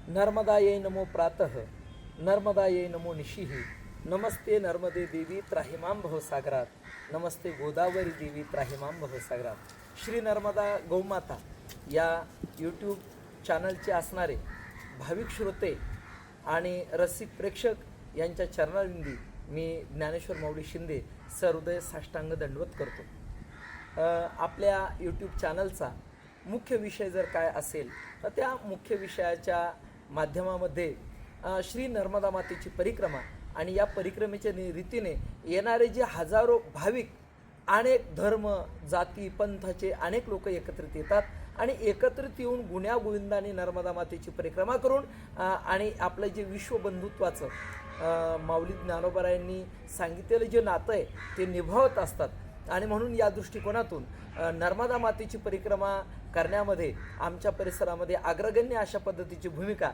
नर्मदायै नमो प्रातः नर्मदायै नमो निशिः नमस्ते नर्मदे देवी त्राहिमां भवसागरात नमस्ते गोदावरी देवी त्राहिमां भवसागरात। श्री नर्मदा गौमाता या यूट्यूब चॅनलचे असणारे भाविक श्रोते आणि रसिक प्रेक्षक यांच्या चरणाविंदी मी ज्ञानेश्वर माऊली शिंदे सहृदय साष्टांग दंडवत करतो। आपल्या यूट्यूब चॅनलचा मुख्य विषय जर काय असेल तर त्या मुख्य विषयाच्या माध्यमामध्ये श्री नर्मदा मातेची परिक्रमा आणि या परिक्रमेच्या रीतीने येणारे जे हजारो भाविक अनेक धर्म जाती पंथाचे अनेक लोक एकत्रित येतात आणि एकत्रित येऊन गुण्यागोविंदाने नर्मदा मातेची परिक्रमा करून आणि आपलं जे विश्वबंधुत्वाचं माऊली ज्ञानोबारायांनी सांगितलेलं जे नातं आहे ते निभावत असतात। आणि म्हणून या दृष्टिकोनातून नर्मदा मातेची परिक्रमा करण्यामध्ये आमच्या परिसरामध्ये अग्रगण्य अशा पद्धतीची भूमिका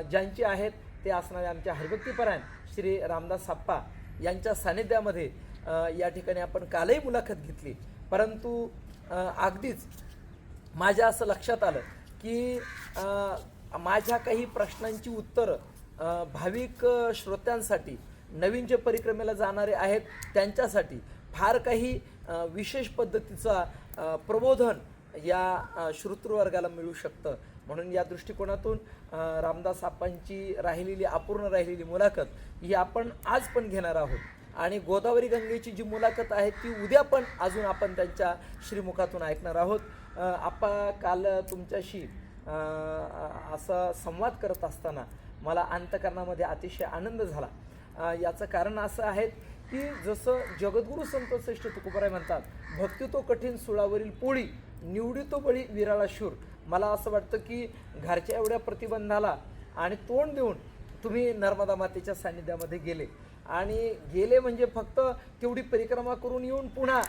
ज्यांची आहेत ते असणारे आमच्या हरभक्तीपरायण श्री रामदास आप्पा यांच्या सानिध्यामध्ये या ठिकाणी आपण कालही मुलाखत घेतली। परंतु अगदीच माझ्या असं लक्षात आलं की माझ्या काही प्रश्नांची उत्तरं भाविक श्रोत्यांसाठी नवीन जे परिक्रमेला जाणारे आहेत त्यांच्यासाठी फार काही विशेष पद्धतीचा प्रबोधन या श्रोतृवर्गाला मिळू शकतं। म्हणून या दृष्टिकोनातून रामदास आप्पांची अपूर्ण राहिलेली मुलाखत ही आपण आज पण घेणार आहोत आणि गोदावरी गंगेची जी मुलाखत आहे ती उद्या पण अजून आपण त्यांच्या श्रीमुखातून ऐकणार आहोत। आप्पा काल तुमच्याशी असा संवाद करत असताना मला अंतकरणामध्ये अतिशय आनंद झाला। याचं कारण असं आहे की जसं जगद्गुरू संत श्रेष्ठ तुकोबाराय म्हणतात, भक्ती तो कठीण सुळावरील पोळी निवडी तो बळी विराळा शूर। मला असं वाटतं की घरच्या एवढ्या प्रतिबंधाला आणि तोंड देऊन तुम्ही नर्मदा मातेच्या सान्निध्यामध्ये गेले म्हणजे फक्त तेवढी परिक्रमा करून येऊन पुन्हा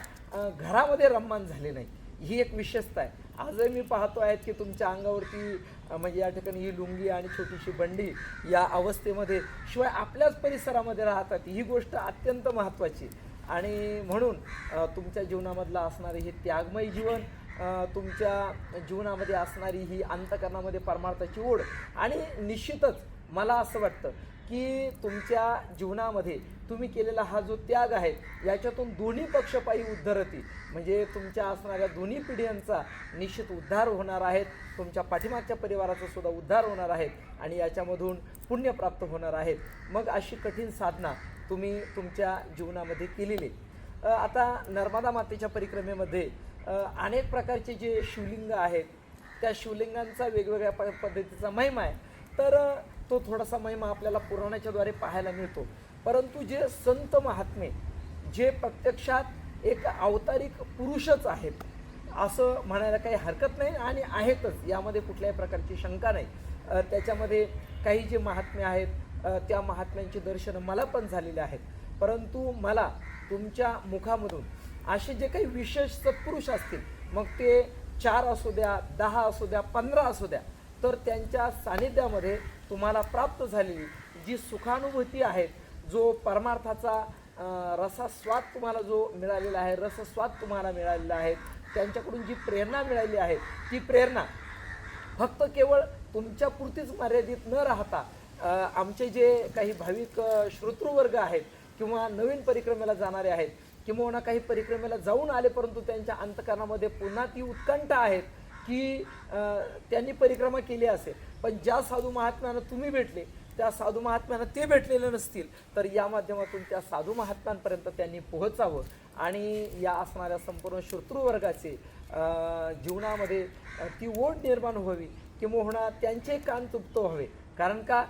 घरामध्ये रम्मान झाले नाही, ही एक विशेषता आहे। आजही मी पाहतो आहेत की तुमच्या अंगावरती म्हणजे या ठिकाणी ही लुंगी आणि छोटीशी बंडी या अवस्थेमध्ये शिवाय आपल्याच परिसरामध्ये राहतात, ही गोष्ट अत्यंत महत्त्वाची। आणि म्हणून तुमच्या जीवनामधला असणारे हे त्यागमय जीवन, तुमच्या जीवनामध्ये असणारी ही अंतकरणामध्ये परमार्थाची ओढ आणि निश्चितच मला असं वाटतं की तुमच्या जीवनामध्ये तुम्ही केलेला हा जो त्याग आहे याच्यातून दोन्ही पक्षपायी उद्धरती म्हणजे तुमच्या असणाऱ्या दोन्ही पिढ्यांचा निश्चित उद्धार होणार आहेत, तुमच्या पाठीमागच्या परिवाराचा सुद्धा उद्धार होणार आहेत आणि याच्यामधून पुण्य प्राप्त होणार आहेत। मग अशी कठीण साधना तुम्ही तुमच्या जीवनामध्ये केलेली। आता नर्मदा मातेच्या परिक्रमेमध्ये अनेक प्रकारचे जे शिवलिंग आहेत त्या शिवलिंगांचा वेगवेगळ्या पद्धतीचा महिमा आहे, तर तो थोडासा महिमा आपल्याला पुराणाच्याद्वारे पाहायला मिळतो। परंतु जे संत महात्मे जे प्रत्यक्षात एक अवतारिक पुरुषच आहेत असं म्हणायला काही हरकत नाही आणि आहेतच, यामध्ये कुठल्याही प्रकारची शंका नाही। त्याच्यामध्ये काही जे महात्मे आहेत त्या महात्म्यांचे दर्शन मला पण झालेले आहेत। परंतु मला तुमच्या मुखामधून असे जे काही विशेष सत्पुरुष असतील, मग ते 4 असू द्या, 10 असू द्या, 15 असू द्या, तर त्यांच्या सानिध्यामध्ये तुम्हाला प्राप्त झालेली जी सुखानुभूती आहे, जो परमार्थाचा रसास्वाद तुम्हाला जो मिळालेला आहे, रसस्वाद तुम्हाला मिळालेला आहे, त्यांच्याकडून जी प्रेरणा मिळाली आहे ती प्रेरणा फक्त केवळ तुमच्यापुरतीच मर्यादित न राहता आमचे जे काही भाविक श्रोतृवर्ग आहेत किंवा नवीन परिक्रमेला जाणारे आहेत किंवा काही परिक्रमेला जाऊन आले परंतु त्यांच्या अंतकरणामध्ये पुन्हा ती उत्कंठा आहे की त्यांनी परिक्रमा केली असेल, पण ज्या साधू महात्म्यांना तुम्ही भेटले त्या साधू महात्म्यांना ते भेटलेले नसतील, तर या माध्यमातून त्या साधू महात्म्यांपर्यंत त्यांनी पोहोचावं आणि या असणाऱ्या संपूर्ण श्रोतृवर्गाचे जीवनामध्ये ती ओढ निर्माण व्हावी किंवा त्यांचे कान तुप्त व्हावे। कारण का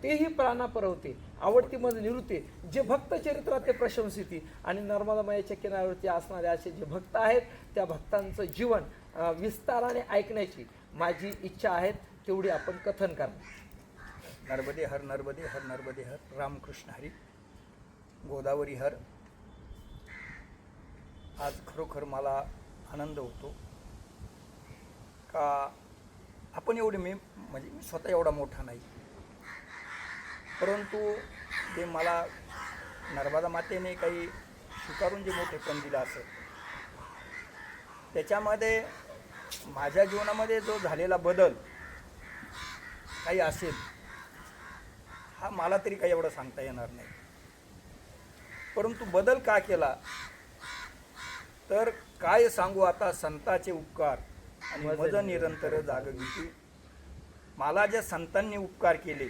तेही प्राणापर होते, आवडती मज निवृत्ती, जे भक्त चरित्रात ते प्रशंसिती आणि नर्मदा मायेच्या किनाऱ्यावरती असणारे असे जे भक्त आहेत त्या भक्तांचं जीवन विस्ताराने ऐकण्याची माझी इच्छा आहे, तेवढी आपण कथन करणार। नर्मदे हर नर्मदे हर नर्मदे हर, रामकृष्ण हरी, गोदावरी हर। आज खरोखर मला आनंद होतो का आपण एवढे मी स्वतः एवढा मोठा नाही, परंतु ते मला नर्मदा मातेने काही स्वीकारून जे मोठेपण दिलं असेल त्याच्यामध्ये माझ्या जीवनामध्ये जो झालेला बदल काही असेल हा मला तरी काही एवढं सांगता येणार नाही. परंतु बदल का केला तर काय सांगू आता संताचे उपकार आणि मज निरंतर जागविती. मला ज्या संतांनी उपकार केले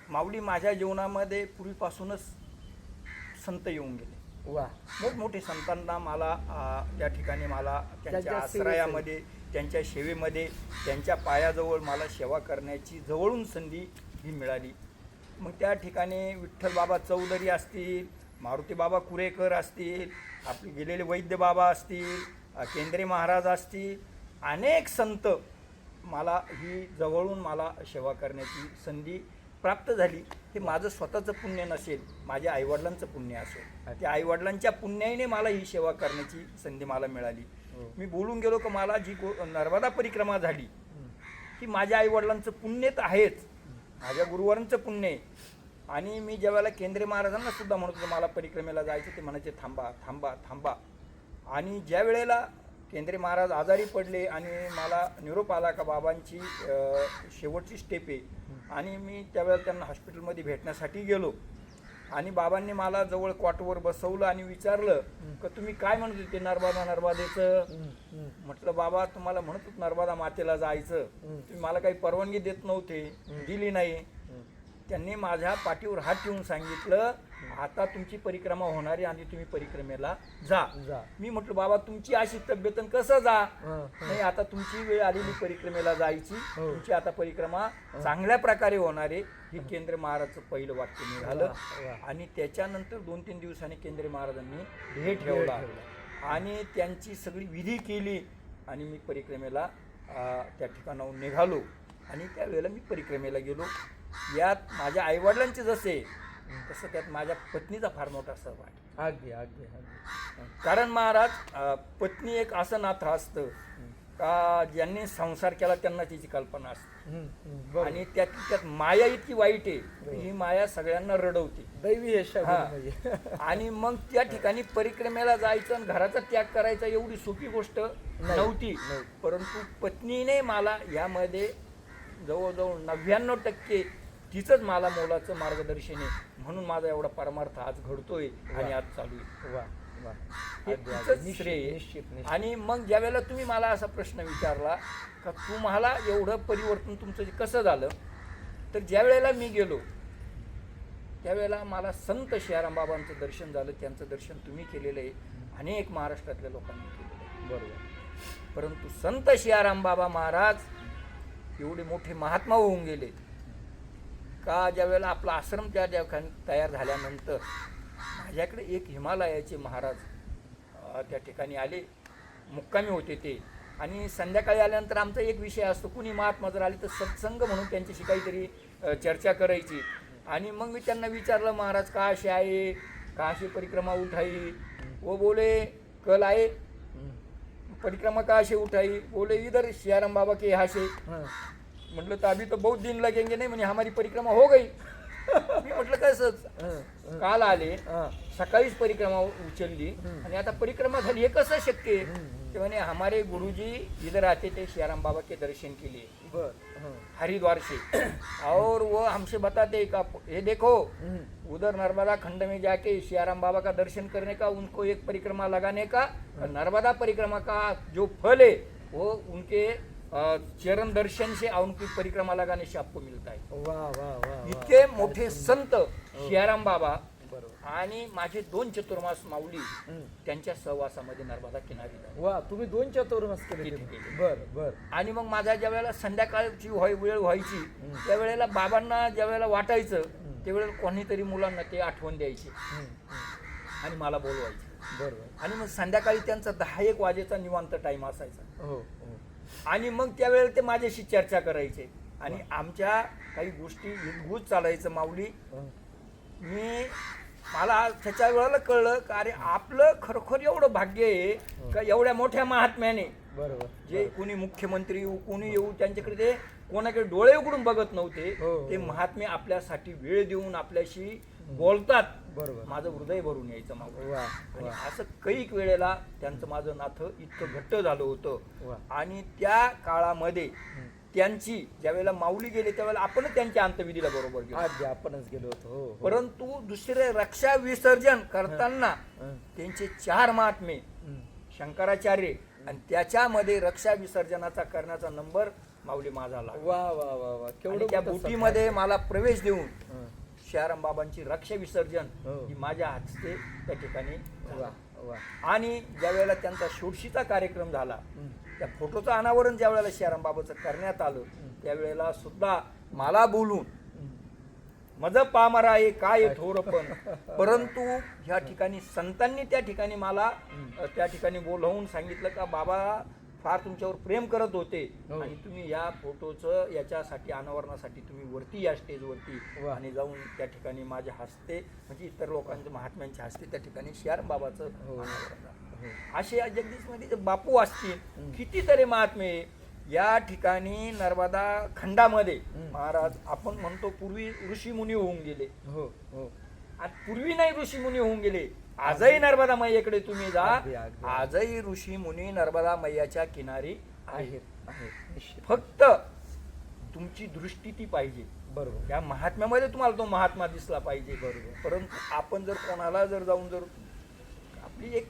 माऊली, माझ्या जीवनामध्ये पूर्वीपासूनच संत येऊन गेले. वा. मोठमोठे संतांना मला त्या ठिकाणी मला त्यांच्या त्यांच्या आश्रयामध्ये, त्यांच्या सेवेमध्ये, त्यांच्या पायाजवळ मला सेवा करण्याची जवळून संधी ही मिळाली. मग त्या ठिकाणी विठ्ठल बाबा चौधरी असतील, मारुती बाबा कुरेकर असतील, आपले गेलेले वैद्य बाबा असतील, केंद्रे महाराज असतील, अनेक संत मला ही जवळून मला सेवा करण्याची संधी प्राप्त झाली. हे माझं स्वतःचं पुण्य नसेल, माझ्या आईवडिलांचं पुण्य असेल. त्या आईवडिलांच्या पुण्याने मला ही सेवा करण्याची संधी मला मिळाली. मी बोलून गेलो की मला जी नर्मदा परिक्रमा झाली की माझ्या आईवडिलांचं पुण्य तर आहेच, माझ्या गुरुवारांचं पुण्य आहे. आणि मी ज्यावेळेला केंद्रीय महाराजांना सुद्धा म्हणत होतो मला परिक्रमेला जायचं, ते म्हणायचे थांबा थांबा थांबा. आणि ज्या वेळेला केंद्रीय महाराज आजारी पडले आणि मला निरोप आला का बाबांची शेवटची स्टेप आहे, आणि मी त्यावेळेला त्यांना हॉस्पिटलमध्ये भेटण्यासाठी गेलो आणि बाबांनी मला जवळ कॉटवर बसवलं आणि विचारलं का तुम्ही काय म्हणत होते नर्मदेचं. म्हटलं बाबा तुम्हाला म्हणत होत नर्मदा मातेला जायचं, तुम्ही मला काही परवानगी देत नव्हते, दिली नाही. त्यांनी माझ्या पाठीवर हात ठेवून सांगितलं आता तुमची परिक्रमा होणार आहे आणि तुम्ही परिक्रमेला जा. मी म्हटलं बाबा तुमची अशी तब्येत कसं जा. नाही, आता तुमची वेळ आलेली परिक्रमेला जायची, तुमची आता परिक्रमा चांगल्या प्रकारे होणार आहे. हे केंद्रीय महाराजचं पहिलं वाक्य निघालं. आणि त्याच्यानंतर 2-3 दिवसांनी केंद्रीय महाराजांनी भेट ठेवला आणि त्यांची सगळी विधी केली आणि मी परिक्रमेला त्या ठिकाणाहून निघालो. आणि त्यावेळेला मी परिक्रमेला गेलो. यात माझ्या आईवडिलांचे जसे तसं त्यात माझ्या पत्नीचा फार मोठा सहभाग आहे. अगदी अगदी अगदी. कारण महाराज पत्नी एक असं नातं असतं का ज्यांनी संसार केला त्यांना त्याची कल्पना असते. आणि त्यात माया इतकी वाईट आहे, ही माया सगळ्यांना रडवते, दैवी यश. आणि मग त्या ठिकाणी परिक्रमेला जायचं आणि घराचा त्याग करायचा एवढी सोपी गोष्ट नव्हती. परंतु पत्नीने मला यामध्ये जवळजवळ 99% तिचंच मला मोलाचं मार्गदर्शन आहे. म्हणून माझा एवढा परमार्थ आज घडतोय आणि आज चालू आहे. निश्चित. आणि मग ज्या वेळेला तुम्ही मला असा प्रश्न विचारला का तुम्हाला एवढं परिवर्तन तुमचं कसं झालं, तर ज्या वेळेला मी गेलो त्यावेळेला मला संत शियाराम बाबांचं दर्शन झालं. त्यांचं दर्शन तुम्ही केलेलं आहे, अनेक महाराष्ट्रातल्या लोकांनी केलेलं आहे. बरोबर. परंतु संत शियाराम बाबा महाराज एवढे मोठे महात्मा होऊन गेले का ज्या वेळेला आपला आश्रम त्या ठिकाणी तयार झाल्यानंतर माझ्याकडे एक हिमालयाचे महाराज त्या ठिकाणी आले, मुक्कामी होते ते. आणि संध्याकाळी आल्यानंतर आमचा एक विषय असतो, कुणी महात्मा जर आले तर सत्संग म्हणून त्यांच्याशी काहीतरी चर्चा करायची. आणि मग मी त्यांना विचारलं महाराज का असे आहे, का अशी परिक्रमा उठाई. वो बोले कल आए परिक्रमा का असे उठाई, बोले इधर सियाराम बाबा के यहाँ से. म्हटलं तर अभी तो बहुत दिन लगेंगे. नाही म्हणे हमारी परिक्रमा हो गई. मी म्हटलं कसं, काल आले सकाळीच परिक्रमा उचलली आणि आता परिक्रमा झाली, हे कसं शक्य आहे. ते म्हणे हमारे गुरुजी इधर आते थे सियाराम बाबा के दर्शन के लिए हरिद्वार से, और वो हमसे बताते का ये देखो उधर नर्मदा खंड में जाके सियाराम बाबा का दर्शन करने का, उनको एक परिक्रमा लगाने का, नर्मदा परिक्रमा का जो फल है वो उनके चरण दर्शन से उनकी परिक्रमा लगाने से आपको मिलता है. वाह वाह वाह. इतके मोठे संत सियाराम बाबा आणि माझे 2 चतुर्मास माऊली त्यांच्या सहवासामध्ये नर्मदा किनारी झाले. वा, तुम्ही 2 चतुर्मास केले. बर बर. आणि मग माझ्या ज्या वेळेला संध्याकाळची वेळ व्हायची त्यावेळेला बाबांना ज्या वेळेला वाटायचं त्यावेळेला कोणीतरी मुलांना ते आठवण द्यायचे आणि मला बोलवायचे. बरोबर. आणि मग संध्याकाळी त्यांचा 10-1 वाजेचा निवांत टाइम असायचा. हो. आणि मग त्यावेळेला ते माझ्याशी चर्चा करायचे आणि आमच्या काही गोष्टी गुज चालायचं माऊली. मला त्याच्या वेळेला कळलं का अरे आपलं खरोखर एवढं भाग्य आहे का एवढ्या मोठ्या महात्म्याने, बरोबर, जे कोणी मुख्यमंत्री कोणी येऊ त्यांच्याकडे ते कोणाकडे डोळे उघडून बघत नव्हते, ते महात्मे आपल्यासाठी वेळ देऊन आपल्याशी बोलतात. बरोबर. माझं हृदय भरून यायचं मागं. वा. आणि असं कैक वेळेला त्यांचं माझं नातं इतकं घट्ट झालं होतं. वा. आणि त्या काळामध्ये त्यांची ज्यावेळेला माऊली गेले त्यावेळेला आपणच त्यांच्या अंत्यविधीला बरोबर गेलो. अगदी आपणच गेलो होतो. हो, हो. परंतु दुसरे रक्षा विसर्जन करताना हं, त्यांचे 4 महात्मे हं. शंकराचार्य आणि त्याच्यामध्ये रक्षा विसर्जनाचा करण्याचा नंबर माऊली माझा लागला. वा वा वा वा आणि केवढं त्या मोठं बुटीमध्ये मला प्रवेश देऊन हं. शाराम बाबांची रक्षा विसर्जन हो. ही माझ्या हस्ते त्या ठिकाणी वा झालं. वा आणि ज्या वेळेला त्यांचा षोडशीचा कार्यक्रम झाला हं. त्या फोटोचं अनावरण ज्या वेळेला शाराम बाबाचं करण्यात आलं त्यावेळेला सुद्धा मला बोलून मज पामरा आहे काय थोर पण परंतु ह्या ठिकाणी संतांनी त्या ठिकाणी मला त्या ठिकाणी बोलवून सांगितलं का बाबा फार तुमच्यावर प्रेम करत होते हो. आणि तुम्ही या फोटोचं याच्यासाठी अनावरणासाठी तुम्ही वरती या स्टेजवरती वा. आणि जाऊन त्या ठिकाणी माझ्या हस्ते म्हणजे इतर लोकांच्या महात्म्यांच्या हस्ते त्या ठिकाणी शाराम बाबाचं हो. अनावरण झालं. हो. असे या जगदीशमध्ये जे बापू असतील कितीतरी महात्मे या ठिकाणी नर्मदा खंडामध्ये महाराज आपण म्हणतो पूर्वी ऋषी मुनी होऊन गेले हो हो आणि पूर्वी नाही ऋषी मुनी होऊन गेले आजही नर्मदा मैयाकडे तुम्ही जा अगदी, अगदी. आजही ऋषी मुनी नर्मदा मैयाच्या किनारी आहेत आहेत आहेत निश्चित. फक्त तुमची दृष्टी ती पाहिजे बरोबर या महात्म्यामध्ये तुम्हाला तो महात्मा दिसला पाहिजे बरोबर. परंतु आपण जर कोणाला जर जाऊन जर आपली एक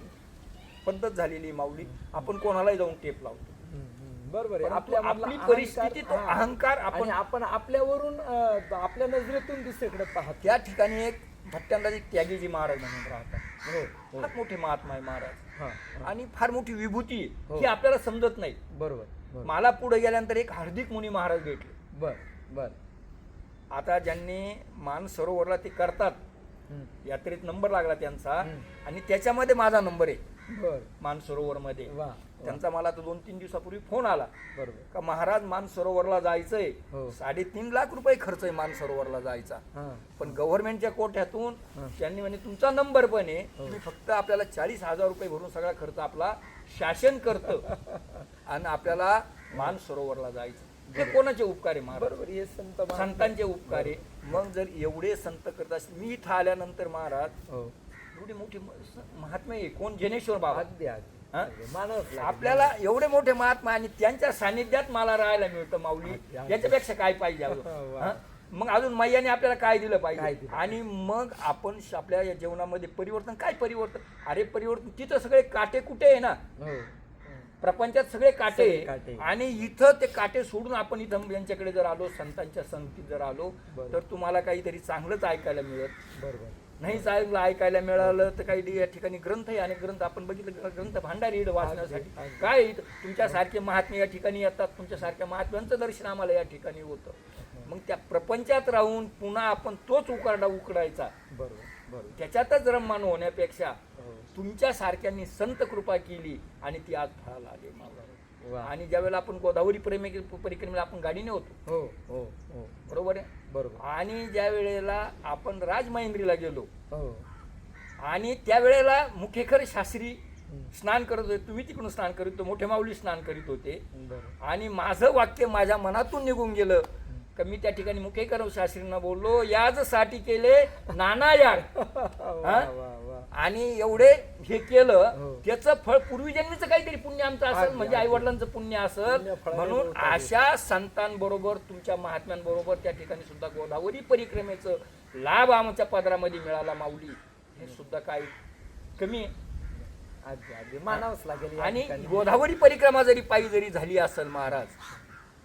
पद्धत झालेली माऊली आपण कोणालाही जाऊन टेप लावतो हं, हं. बरोबर आहे. परंतु आपल्यामधला आपली अहंकार, परिस्थिती तो हा. अहंकार आणि आपण आपण आपल्यावरून आपल्या नजरेतून दुसरीकडे पाहतो. त्या ठिकाणी एक भट्ट्यांदाजी त्यागीजी महाराज म्हणून राहतात हो हो फार मोठे महात्मा आहे महाराज हा हा. आणि फार मोठी विभूती आहे हो. ही आपल्याला समजत नाही बरोबर बरोबर. मला पुढे गेल्यानंतर एक हार्दिक मुनी महाराज भेटले बर बर आता ज्यांनी मान सरोवरला ते करतात हं. यात्रेत नंबर लागला त्यांचा हं. आणि त्याच्यामध्ये माझा नंबर आहे बर मान सरोवर मध्ये वा त्यांचा मला तर 2-3 दिवसापूर्वी फोन आला बरोबर का महाराज मान सरोवरला जायचंय हो. 3.5 लाख रुपये खर्च आहे मान सरोवरला जायचा हा पण गव्हर्नमेंटच्या कोट्यातून हं. त्यांनी म्हणे तुमचा नंबर पण आहे हो. तुम्ही फक्त आपल्याला 40,000 रुपये भरून सगळा खर्च आपला शासन करतं आणि आपल्याला मान सरोवरला जायचं हे कोणाचे उपकार आहे महाराज बरोबर हे संत महात्मे. संतांचे उपकार आहे मग जर एवढे संत करत असतील मी इथं आल्यानंतर महाराज हो एवढे मोठे महात्मे आहे कोण जनेश्वर बाबा अगदी अगदी हा? अगदी. मानवच लागेल. आपल्याला एवढे मोठे महात्मा आणि त्यांच्या सानिध्यात मला राहायला मिळतं माऊली अगदी, अगदी. याच्यापेक्षा काय पाहिजे अजून? वा. हा? मग अजून मैयाने आपल्याला काय दिलं काय पाहिजे दिलं? आणि मग आपण आपल्या या जीवनामध्ये परिवर्तन काय परिवर्तन अरे परिवर्तन तिथं सगळे काटे कुठे आहे ना हो प्रपंचात सगळे काटे सगळे आहे. काटे. आणि इथं ते काटे सोडून आपण इथं यांच्याकडे जर आलो संतांच्या संगतीत जर आलो बरोबर. तर तुम्हाला काहीतरी चांगलंच ऐकायला मिळत बरोबर नाही चांगलं ऐकायला मिळालं तर काही या ठिकाणी ग्रंथ आहे आणि ग्रंथ आपण बघितलं ग्रंथ भांडार येईल वाचण्यासाठी अगदी. काय आहे? तुमच्यासारखे महात्मे या ठिकाणी येतात तुमच्यासारख्या महात्म्यांचं दर्शन आम्हाला या ठिकाणी होतं मग त्या प्रपंचात राहून पुन्हा आपण तोच उकडायचा बरोबर बरोबर त्याच्यातच रममान होण्यापेक्षा हो तुमच्या सारख्यांनी संत कृपा केली आणि ती आज फळाला आली मावळा. वा. आणि ज्यावेळेला आपण गोदावरी परिक्रमेला आपण गाडीने होतो हो हो हो बरोबर आहे बरोबर आणि ज्या वेळेला आपण राजमहेंद्रीला गेलो हो आणि त्यावेळेला मुखेकर शास्त्री हं. स्नान करत होते तुम्ही तिकडून स्नान करीत होते मोठे माऊली स्नान करीत होते बरोबर आणि माझं वाक्य माझ्या मनातून निघून गेलं का मी त्या ठिकाणी मुखेकर शास्त्रींना बोललो याजसाठी केले नाना याग वा वा वा आणि एवढे हे केलं हो. त्याचं फळ पूर्वीजन्मीचं काहीतरी पुण्य आमचं असेल अगदी, म्हणजे अगदी. आई वडिलांचं पुण्य असेल पुण्य फळाने म्हणून भरपूर. अशा संतांबरोबर तुमच्या महात्म्यांबरोबर त्या ठिकाणी सुद्धा गोदावरी परिक्रमेचं लाभ आमच्या पदरामध्ये मिळाला माऊली हे सुद्धा काही कमी आहे. अगदी अगदी मानावंच लागेल या आणि ठिकाणी. गोदावरी परिक्रमा जरी पायी जरी झाली असेल महाराज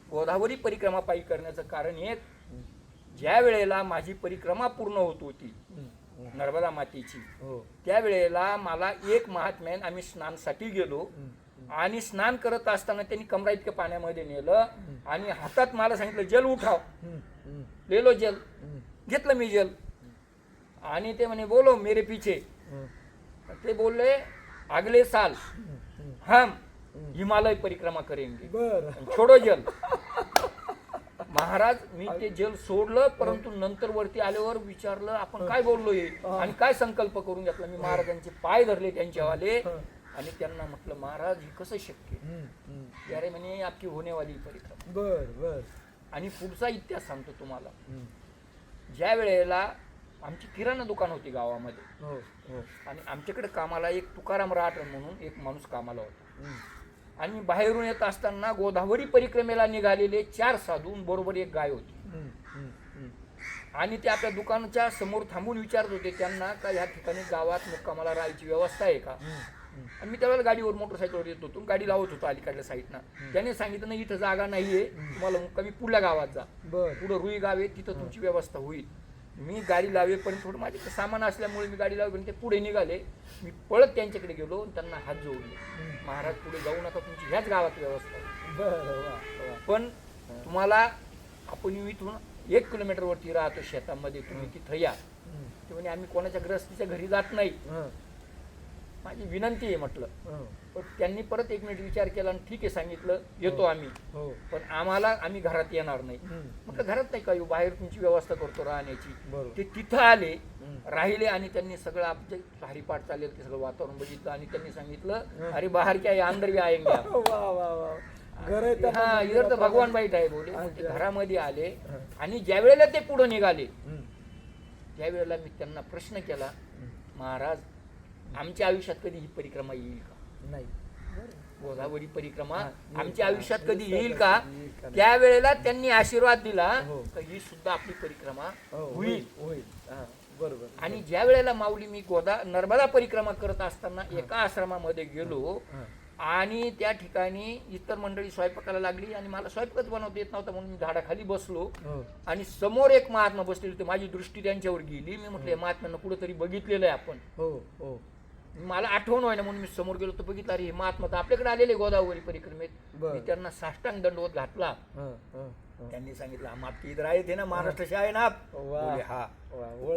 गोदावरी परिक्रमा पायी करण्याचं कारण एक ज्या वेळेला माझी परिक्रमा पूर्ण होत होती हं. हं. नर्मदा मातेची हो त्यावेळेला मला एक महात्म्यान आम्ही स्नानसाठी गेलो हं. आणि स्नान करत असताना त्यांनी कमरा इतक्या पाण्यामध्ये नेलं आणि हातात मला सांगितलं जल उठाव हं. हं. लेलो जल हं. घेतलं मी जल आणि ते म्हणे बोलो मेरे पीछे हं. ते बोलले अगले साल हं. हम हिमालय परिक्रमा करेंगे बर छोडो जल महाराज मी ते जल सोडलं परंतु नंतर वरती आल्यावर विचारलं आपण काय बोललोय आणि काय संकल्प करून घेतला मी महाराजांचे पाय धरले त्यांच्यावाले आणि त्यांना म्हटलं महाराज हे कसं शक्य हं. हं. यारे म्हणे आपकी होनेवाली परिक्रमा बर बर आणि पुढचा इतिहास सांगतो तुम्हाला हं. ज्या वेळेला आमची किराणा दुकान होती गावामध्ये हो हो आणि आमच्याकडे कामाला एक तुकाराम राठ म्हणून एक माणूस कामाला होता हं. आणि बाहेरून येत असताना गोदावरी परिक्रमेला निघालेले 4 साधू बरोबर एक गाय होती. आणि ते आपल्या दुकानाच्या समोर थांबून विचारत होते त्यांना का ह्या ठिकाणी गावात मुक्कामाला राहायची व्यवस्था आहे का. आणि मी त्यावेळेला गाडीवर मोटरसायकलवर येत होतो, गाडी लावत होतो अलीकडल्या साईडनं. त्याने सांगितलं नाही इथं जागा नाहीये, तुम्हाला मुक्कामी पुढल्या गावात जा, पुढं रुई गाव आहे तिथं तुमची व्यवस्था होईल. मी गाडी लावेपर्यंत थोडं माझे सामान असल्यामुळे मी गाडी लावेपर्यंत ते पुढे निघाले. मी पळत त्यांच्याकडे गेलो आणि त्यांना हात जोडले. महाराज पुढे जाऊ नका, तुमची ह्याच गावात व्यवस्था आहे. पण तुम्हाला आपण इथून 1 किलोमीटरवरती राहतो शेतामध्ये, तुम्ही तिथं या. ते म्हणे आम्ही कोणाच्या ग्रस्तीच्या घरी जात नाही, माझी विनंती आहे म्हटलं. पण त्यांनी परत 1 मिनिट विचार केला आणि ठीक आहे सांगितलं येतो आम्ही, पण आम्ही घरात येणार नाही. म्हटलं घरात नाही का येऊ, बाहेर तुमची व्यवस्था करतो राहण्याची. ते तिथं आले, राहिले आणि त्यांनी सगळं आपले हरिपाठ चालेल ते सगळं वातावरण बघितलं आणि त्यांनी सांगितलं अरे बाहेर क्या आहे, अंदर भी आएंगे हा, इधर तर भगवान बाईट आहे बोले. ते घरामध्ये आले आणि ज्या वेळेला ते पुढे निघाले त्यावेळेला मी त्यांना प्रश्न केला, महाराज आमच्या आयुष्यात कधी ही परिक्रमा येईल का? नाही, गोदावरी परिक्रमा आमच्या आयुष्यात कधी येईल का? त्यावेळेला त्यांनी आशीर्वाद दिला की ही सुद्धा आपली परिक्रमा होईल. बरोबर. आणि ज्या वेळेला माऊली मी नर्मदा परिक्रमा करत असताना एका आश्रमामध्ये गेलो आणि त्या ठिकाणी इतर मंडळी स्वयंपाकाला लागली आणि मला स्वयंपाकच बनवता येत नव्हता म्हणून मी झाडाखाली बसलो आणि समोर एक महात्मा बसलेले होते. माझी दृष्टी त्यांच्यावर गेली. मी म्हटलं महात्म्यांना कुठेतरी बघितलेलं आहे आपण. मला आठवण व्हायला म्हणून मी समोर गेलो तर बघितलं अरे हे महात्मा तर आपल्याकडे आलेले गोदावरी परिक्रमेत. मी त्यांना साष्टांग दंडवत घातला. त्यांनी सांगितलं हम आपकी इधर आए थे ना, महाराष्ट्र से आए ना आप? बोले हाँ,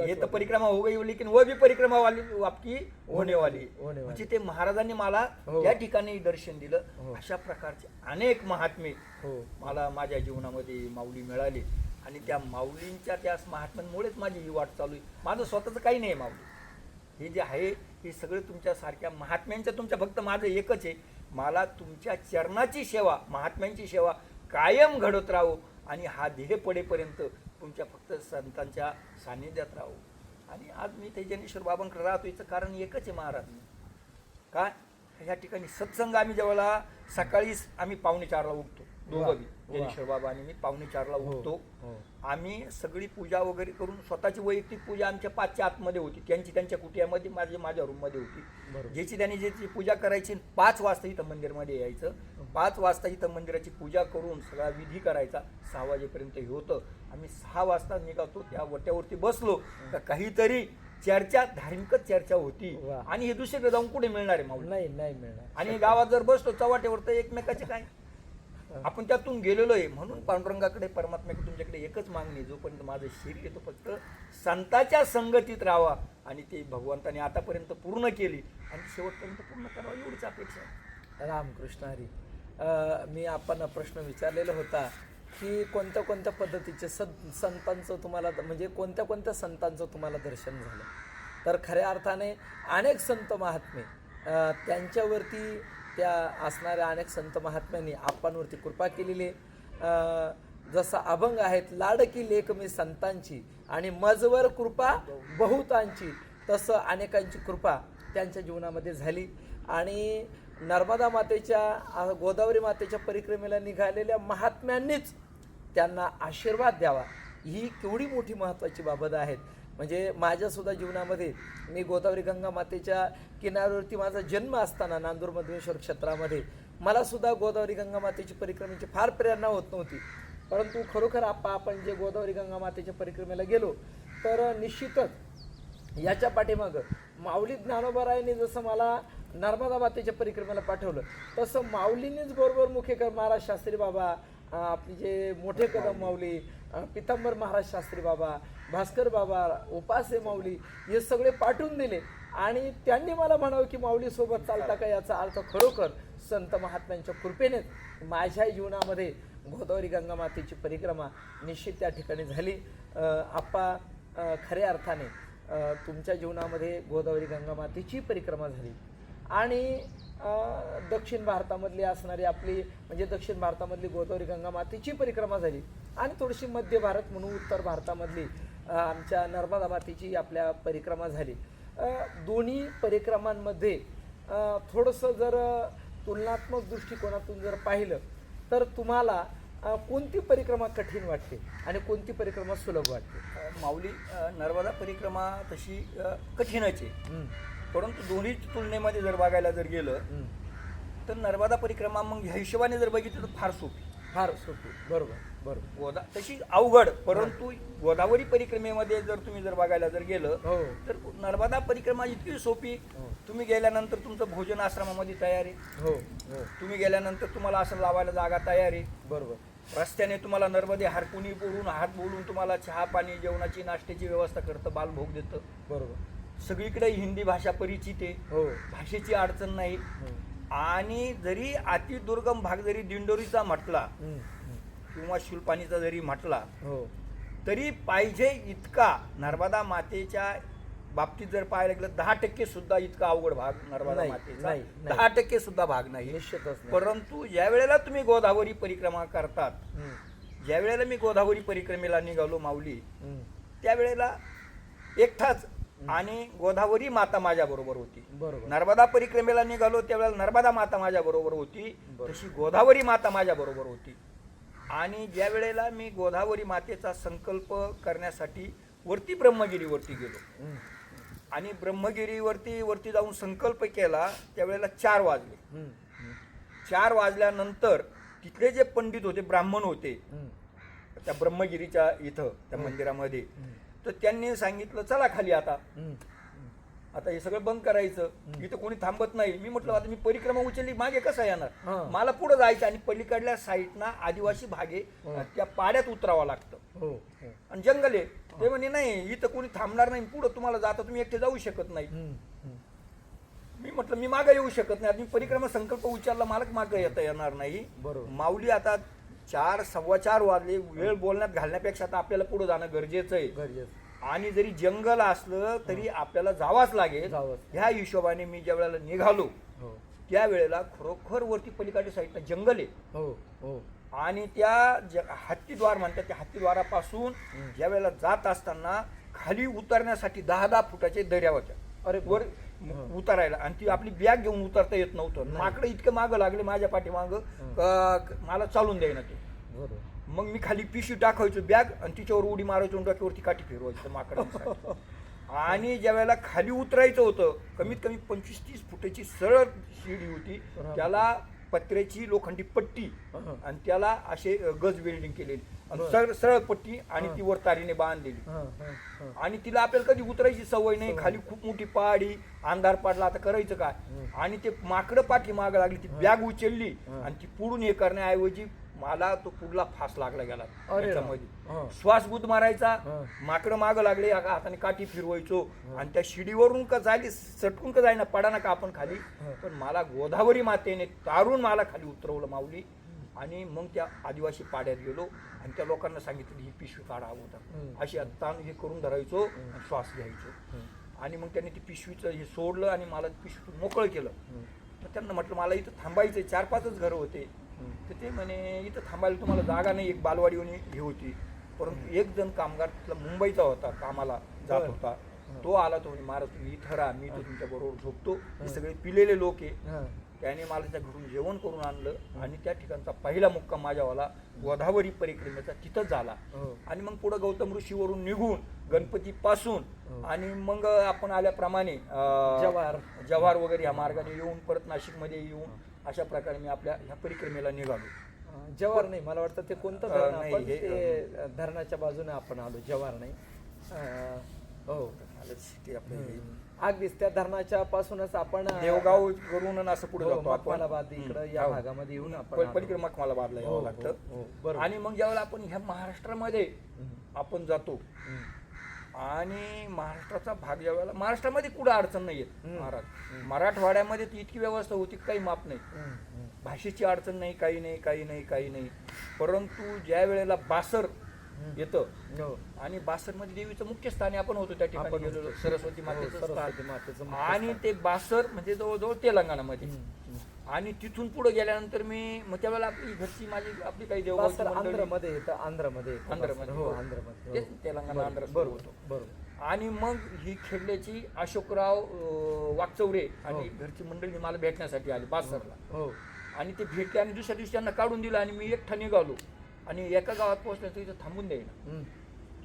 ये तो परिक्रमा हो गई लेकिन वो भी परिक्रमा वाली आपकी होने वाली. म्हणजे ते महाराजांनी मला त्या ठिकाणी दर्शन दिलं. अशा प्रकारचे अनेक महात्मे मला माझ्या जीवनामध्ये माऊली मिळाली आणि त्या माऊलींच्या त्या महात्म्यांमुळेच माझी ही वाट चालू आहे. माझं स्वतःचं काही नाही माऊली. हे जे आहे हे सगळे तुमच्यासारख्या महात्म्यांच्या, तुमच्या फक्त माझं एकच आहे, मला तुमच्या चरणाची सेवा, महात्म्यांची सेवा कायम घडत राहू आणि हा देह पडेपर्यंत तुमच्या फक्त संतांच्या सान्निध्यात राहू. आणि आज मी ते ज्ञानेश्वर बाबांकडे राहतो याचं कारण एकच आहे महाराज. काय ह्या ठिकाणी सत्संग आम्ही जेव्हा सकाळी आम्ही 4:45ला उठतो दोघं बी, ज्ञानेश्वर बाबा आणि मी 4:45ला उठतो. आम्ही सगळी पूजा वगैरे करून स्वतःची वैयक्तिक पूजा आमच्या 5च्या आतमध्ये होती, त्यांची त्यांच्या कुटियामध्ये, माझ्या रूममध्ये होती. ज्याची त्यांनी ज्याची पूजा करायची 5 वाजता इथं मंदिरमध्ये यायचं. 5 वाजता इथं मंदिराची पूजा करून सगळा विधी करायचा. 6 वाजेपर्यंत हे होतं. आम्ही 6 वाजता निघातो. त्या वट्यावरती बसलो तर काहीतरी चर्चा, धार्मिकच चर्चा होती. आणि हे दुसरीकडे जाऊन कुठे मिळणार आहे माऊली? नाही मिळणार. आणि गावात जर बसतो चव्हाट्यावर तर एकमेकाचे काय, आपण त्यातून गेलेलो आहे. म्हणून पांडुरंगाकडे, परमात्म्याकडे तुमच्याकडे एकच मागणी, जोपर्यंत माझं शरीर येतो फक्त संतांच्या संगतीत राहावा. आणि ते भगवंताने आतापर्यंत पूर्ण केली आणि शेवटपर्यंत पूर्ण करावं एवढीच अपेक्षा आहे. रामकृष्ण हरी. मी आपण प्रश्न विचारलेला होता की कोणत्या पद्धतीचे संतांचं तुम्हाला, म्हणजे कोणत्या संतांचं तुम्हाला दर्शन झालं. तर खऱ्या अर्थाने अनेक संत महात्मे, त्यांच्यावरती त्या असणाऱ्या अनेक संत महात्म्यांनी आपणवरती कृपा केलेली. जसं अभंग आहेत, लाडकी लेक मी संतांची आणि मजवर कृपा बहुतांची, तसं अनेकांची कृपा त्यांच्या जीवनामध्ये झाली. आणि नर्मदा मातेच्या, गोदावरी मातेच्या परिक्रमेला निघालेल्या महात्म्यांनीच त्यांना आशीर्वाद द्यावा, ही केवढी मोठी महत्त्वाची बाबत आहेत. म्हणजे माझ्यासुद्धा जीवनामध्ये मी गोदावरी गंगा मातेच्या किनाऱ्यावरती माझा जन्म असताना नांदूर मधुमेश्वर क्षेत्रामध्ये मलासुद्धा गोदावरी गंगा मातेची परिक्रमेची फार प्रेरणा होत नव्हती. परंतु खरोखर आपण जे गोदावरी गंगा मातेच्या परिक्रमेला गेलो तर निश्चितच याच्या पाठीमागं माऊली ज्ञानोबारायांनी जसं मला नर्मदा मातेच्या परिक्रमेला पाठवलं, तसं माऊलींनीच बरोबर मुखेकर महाराज शास्त्री बाबा, आपले जे मोठे कदम माऊली, पितांबर महाराज शास्त्री बाबा, भास्कर बाबा, उपासे माऊली, हे सगळे पाठवून दिले. आणि त्यांनी मला म्हणावं की माऊलीसोबत चालता का, याचा अर्थ खरोखर संत महात्म्यांच्या कृपेनेच माझ्या जीवनामध्ये गोदावरी गंगा मातेची परिक्रमा निश्चित त्या ठिकाणी झाली. खऱ्या अर्थाने तुमच्या जीवनामध्ये गोदावरी गंगा मातेची परिक्रमा झाली. आणि दक्षिण भारतामधली असणारी आपली, म्हणजे दक्षिण भारतामधली गोदावरी गंगा मातेची परिक्रमा झाली. आणि थोडीशी मध्य भारत म्हणून उत्तर भारतामधली आमच्या नर्मदा मातेची आपल्या परिक्रमा झाली. दोन्ही परिक्रमांमध्ये थोडंसं जर तुलनात्मक दृष्टिकोनातून जर पाहिलं तर तुम्हाला कोणती परिक्रमा कठीण वाटते आणि कोणती परिक्रमा सुलभ वाटते? माऊली, नर्मदा परिक्रमा तशी कठीणच आहे, हम्म, परंतु दोन्ही तुलनेमध्ये जर बघायला जर गेलं हम्म. तर नर्मदा परिक्रमा मग ह्या हिशोबाने जर बघितलं तर फार सोपी. फार सोपी, बरोबर बरोबर. तशी अवघड, परंतु गोदावरी परिक्रमेमध्ये जर तुम्ही जर बघायला जर गेलं हो तर नर्मदा परिक्रमा इतकी सोपी. हो तुम्ही गेल्यानंतर तुमचं भोजन आश्रमामध्ये तयार आहे, हो हो तुम्ही गेल्यानंतर तुम्हाला असं लावायला जागा तयार आहे, बरोबर. रस्त्याने तुम्हाला नर्मदे हारकुनी बोलून हात बोलून तुम्हाला चहा पाणी जेवणाची नाश्त्याची व्यवस्था करतं, बालभोग देतं. बरोबर. सगळीकडे हिंदी भाषा परिचित आहे, हो भाषेची अडचण नाही. हो. आणि जरी अतिदुर्गम भाग जरी दिंडोरीचा म्हटला हम्म, हम्म. किंवा शुलपाणीचा जरी म्हटला हो तरी पाहिजे इतका नर्मदा मातेच्या बाबतीत जर पाहायला गेलं 10% सुद्धा इतका अवघड भाग नर्मदा नाही, मातेचा नाही, नाही. 10% सुद्धा भाग नाही. निश्चितच नाही. परंतु ज्या वेळेला तुम्ही गोदावरी परिक्रमा करतात, हम्म, ज्या वेळेला मी गोदावरी परिक्रमेला निघालो माऊली, हम्म. त्यावेळेला एकटाच आणि गोदावरी माता माझ्या बरोबर होती. बरोबर. नर्मदा परिक्रमेला निघालो त्यावेळेला नर्मदा माता माझ्या बरोबर होती, बरोबर. तशी गोदावरी माता माझ्या बरोबर होती. आणि ज्या वेळेला मी गोदावरी मातेचा संकल्प करण्यासाठी वरती ब्रह्मगिरीवरती गेलो हम्म, आणि ब्रह्मगिरीवरती जाऊन संकल्प केला त्यावेळेला 4 वाजले. हम्म, हम्म, 4 वाजल्यानंतर तिथले जे पंडित होते, ब्राह्मण होते हम्म, त्या ब्रह्मगिरीच्या इथं त्या मंदिरामध्ये, तर त्यांनी सांगितलं चला खाली आता हम्म. आता हे सगळं बंद करायचं, इथं कोणी थांबत नाही. मी म्हटलं आता मी परिक्रमा उचलली मागे कसं हा. येणार, मला पुढे जायचं आणि पलीकडल्या साईडना आदिवासी भागे हा. त्या पाड्यात उतरावं लागतं हो हो. आणि जंगल आहे. ते म्हणे नाही इथं कोणी थांबणार नाही, पुढे तुम्हाला जाता तुम्ही एकटे जाऊ शकत नाही. हम्म, हम्म. मी म्हटलं मी मागे येऊ शकत नाही, आता मी परिक्रमा संकल्प उचलला, मला मागे येता येणार नाही. बरोबर. माऊली आता 4 4:15 वाजले, वेळ बोलण्यात घालण्यापेक्षा आता आपल्याला पुढे जाणं गरजेचं आहे. गरजेचं. आणि जरी जंगल असलं तरी आपल्याला जावाच लागेल. जावंच. ह्या हिशोबाने मी ज्या वेळेला निघालो हो त्यावेळेला खरोखर वरती पलीकडच्या साईडला जंगल आहे हो हो. आणि त्या हत्तीद्वार म्हणतात त्या हत्तीद्वारापासून ज्या वेळेला जात असताना खाली उतरण्यासाठी 10-10 फुटाचे दऱ्या होत्या अरे वर उतरायला, आणि ती आपली बॅग घेऊन उतरता येत नव्हतं. नाही. माकडं इतकं मागं लागले माझ्या पाठीमागं मला चालून द्यायना ते. बरोबर. मग मी खाली पिशवी टाकायचो बॅग आणि तिच्यावर उडी मारायचो आणि डोक्यावरती काठी फिरवायचं माकडांसाठी. आणि ज्या वेळेला खाली उतरायचं होतं कमीत कमी 25-30 फुटाची सरळ शिडी होती, त्याला पत्र्याची लोखंडी पट्टी आणि त्याला असे गज वेल्डिंग केलेली आणि सरळ पट्टी आणि ती वर तारीने बांधलेली. हा, हा, हा. आणि तिला आपल्याला कधी उतरायची सवय नाही, खाली खूप मोठी पहाडी, अंधार पडला, आता करायचं काय. आणि ते माकडं पाठी मागं लागली, ती बॅग उचलली आणि ती पुढून हे करण्याऐवजी मला तो पुढला फास लागला गेला त्याच्यामध्ये. श्वास गुद मारायचा, माकडं मागं लागले, हाताने काठी फिरवायचो आणि त्या शिडीवरून का झाली सटकून का जाईना पडाना का आपण खाली, पण मला गोदावरी मातेने तारून मला खाली उतरवलं माऊली. आणि मग त्या आदिवासी पाड्यात गेलो आणि त्या लोकांना सांगितलं ही पिशवी काढा अगोदर, अशी ताण हे करून धरायचो आणि श्वास घ्यायचो. आणि मग त्यांनी ती पिशवीचं हे सोडलं आणि मला पिशवीतून मोकळं केलं. तर त्यांना म्हटलं मला इथं थांबायचं, 4-5च घरं होते. तर ते म्हणे इथं थांबायला तुम्हाला जागा नाही, एक बालवाडी हे होती. परंतु एक जण कामगार तिथला मुंबईचा होता, कामाला जात होता, तो आला, तो म्हणे महाराज तुम्ही इथं राहा, मी तो तुमच्या बरोबर झोपतो. हे सगळे पिलेले लोक आहे. त्याने मला त्या घरून जेवण करून आणलं आणि त्या ठिकाणचा पहिला मुक्काम माझ्यावाला गोदावरी परिक्रमेचा तिथंच झाला. आणि मग पुढे गौतम ऋषीवरून निघून गणपती पासून आणि मग आपण आल्याप्रमाणे जव्हार वगैरे या मार्गाने येऊन परत नाशिकमध्ये येऊन अशा प्रकारे मी आपल्या ह्या परिक्रमेला निघालो. जव्हार नाही, मला वाटतं ते कोणतं धरण नाही, आपण हे, ते धरणाच्या बाजूने आपण आलो, जव्हार नाही. हो ते आपले अगदीच त्या धरणाच्या पासूनच आपण देवगाव करून असं पुढे जातो आपण. मखमालाबाद इकडं या भागामध्ये येऊन आपण आलो. पलीकडे मखमालाबादला यावं लागतं. बरोबर. आणि मग ज्यावेळेला आपण ह्या महाराष्ट्रामध्ये आपण जातो आणि महाराष्ट्राचा भाग ज्यावेळेला महाराष्ट्रामध्ये कुठं अडचण नाही येत. मराठवाड्यामध्ये ती इतकी व्यवस्था होती काही माप नाही, भाषेची अडचण नाही, काही नाही काही नाही काही नाही. परंतु ज्या वेळेला बासर येतं आणि बासरमध्ये देवीचं मुख्य स्थानी आपण होतो, त्या ठिकाणी गेलेलो, सरस्वती मातेचं स्थान. आणि ते बासर म्हणजे जवळजवळ तेलंगणामध्ये आणि तिथून पुढे गेल्यानंतर मी मग त्यावेळेला आपली घरची माझी आपली काही देवगावची सर मंडळी- आंध्रमध्ये येतं, आंध्रमध्ये येतं. आंध्रमध्ये हो आंध्रमध्ये हो. तेच तेलंगणा आंध्र बरोबर होतो. बरोबर. आणि मग ही खेडल्याची अशोकराव वागचौरे आणि हो. घरची मंडळी मला भेटण्यासाठी आली बासरला. हो आणि ते भेटले आणि दुसऱ्या दिवशी त्यांना काढून दिलं आणि मी एकटा निघालो आणि एका गावात पोहोचल्यानंतर इथं थांबून द्यायला. हम्म.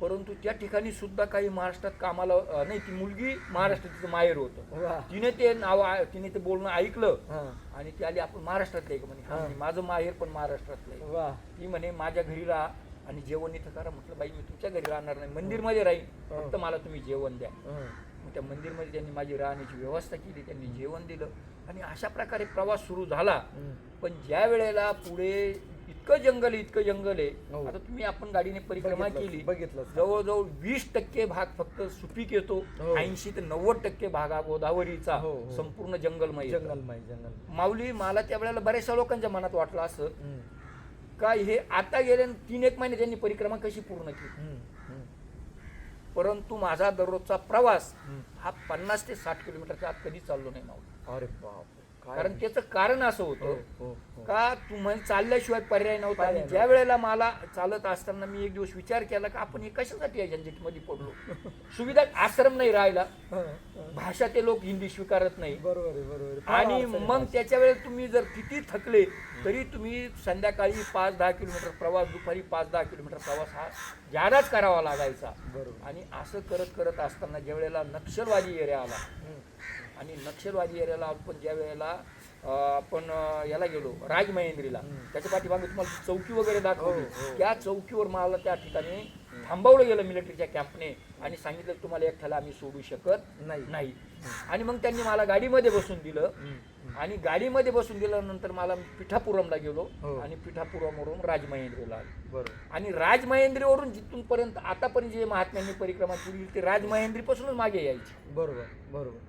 परंतु त्या ठिकाणी सुद्धा काही महाराष्ट्रात कामाला नाही, ती मुलगी महाराष्ट्रात तिचं माहेर होतं. वा. तिने ते नाव तिने ते बोलणं ऐकलं हा. आणि ती आली, आपण महाराष्ट्रातले आहे का म्हणे. हा म्हणे, माझं माहेर पण महाराष्ट्रातलं आहे. वा. ती म्हणे माझ्या घरी राहा आणि जेवण इथं करा. म्हटलं बाई मी तुमच्या घरी राहणार नाही, मंदिरमध्ये राहील, फक्त मला तुम्ही जेवण द्या. हं. मग त्या मंदिरमध्ये त्यांनी माझी राहण्याची व्यवस्था केली, त्यांनी जेवण दिलं आणि अशा प्रकारे प्रवास सुरू झाला. हं. पण ज्या वेळेला पुढे इतकं जंगल आहे, हो. आता तुम्ही आपण गाडीने परिक्रमा बघितलं, केली, बघितलं. जवळजवळ 20% भाग फक्त सुपीक येतो, हो. 80 ते 90% भाग हा गोदावरीचा हो, हो. संपूर्ण जंगलमय येतो. जंगल. माऊली, मला त्या वेळेला बऱ्याचशा लोकांच्या मनात वाटलं असं हं. का हे आता गेले 3-1 महिने त्यांनी परिक्रमा कशी पूर्ण केली. हं. हं. परंतु माझा दररोजचा प्रवास हं. हा 50 ते 60 किलोमीटरच्या आत कधी चाललो नाही माऊली. अरे बाप. कारण त्याचं कारण असं हो, होतं हो, हो. का तुम्हाला चालल्याशिवाय पर्याय नव्हता. पर्याय आणि ज्या वेळेला मला चालत असताना मी एक दिवस विचार केला का आपण हे कशासाठी या झंझटमध्ये पडलो. सुविधा, आश्रम नाही राहिला, हं. हं. भाषा ते लोक हिंदी स्वीकारत नाही. बरोबर आहे, बरोबर आहे. फार आणि अडचण आहे मग भाषा. त्याच्या वेळेस तुम्ही जर किती थकले तरी तुम्ही संध्याकाळी 5-10 किलोमीटर प्रवास, दुपारी 5-10 किलोमीटर प्रवास हा जादाच करावा लागायचा. बरोबर. आणि असं करत असताना ज्या वेळेला नक्षलवादी एरिया आला हं. आणि नक्षलवादी एरियाला आपण ज्या वेळेला आपण याला गेलो राजमहेंद्रीला, त्याच्या पाठीमागे तुम्हाला चौकी वगैरे दाखवली. हो, हो. त्या चौकीवर मला त्या ठिकाणी थांबवलं गेलं मिलिटरीच्या कॅम्पने आणि सांगितलं की तुम्हाला एकट्याला आम्ही सोडू शकत नाही. आणि मग त्यांनी मला गाडीमध्ये बसून दिलं आणि गाडीमध्ये बसून दिल्यानंतर मला पिठापुरमला गेलो हो. आणि पिठापुरमवरून राजमहेंद्रीला आलो. बरोबर. आणि राजमहेंद्रीवरून जिथूनपर्यंत आतापर्यंत जे महात्म्यांनी परिक्रमा केली ते राजमहेंद्रीपासूनच मागे यायची. बरोबर.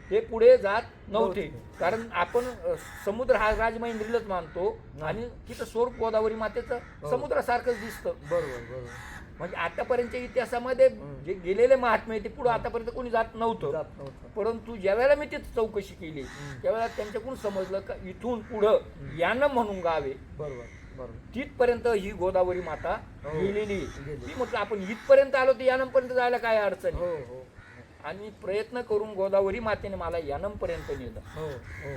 ते पुढे जात नव्हते. नव्हते. कारण आपण समुद्र हा राजमहेंद्रीलाच मानतो आणि तिथं स्वरूप गोदावरी मातेचं समुद्रासारखंच दिसतं. बरोबर. म्हणजे आतापर्यंतच्या इतिहासामध्ये जे गेलेले महात्मे ते पुढे आतापर्यंत कोणी जात नव्हतं. परंतु ज्या वेळेला मी तिथं चौकशी केली त्यावेळेला त्यांच्याकडून समजलं का इथून पुढं यानं म्हणून गावे बरोबर. तिथपर्यंत ही गोदावरी माता हो. गेलेली. गेली. ती म्हटलं आपण इथपर्यंत आलो तर यानमपर्यंत जायला काय अडचण आहे? हो. आणि प्रयत्न करून गोदावरी मातेने मला यानमपर्यंत नेलं. हो.